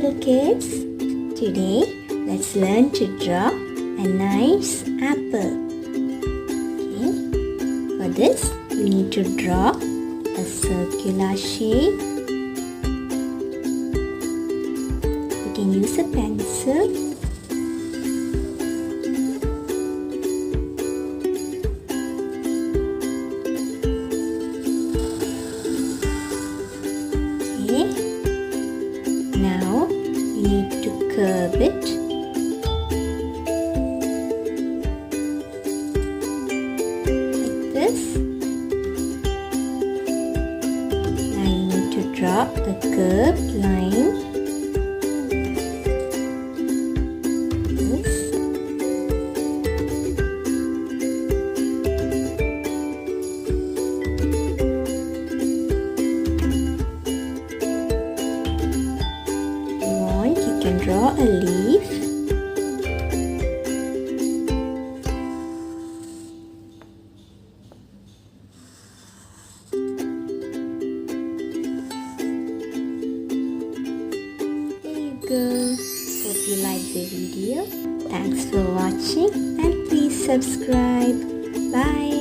little kids. Today, let's learn to draw a nice apple. Okay. For this, you need to draw a circular shape. You can use a pencil. Now you need to curve it. Like this. Now you need to draw a curved line. This. You can draw a leaf. There you go. Hope you liked the video. Thanks for watching and please subscribe. Bye.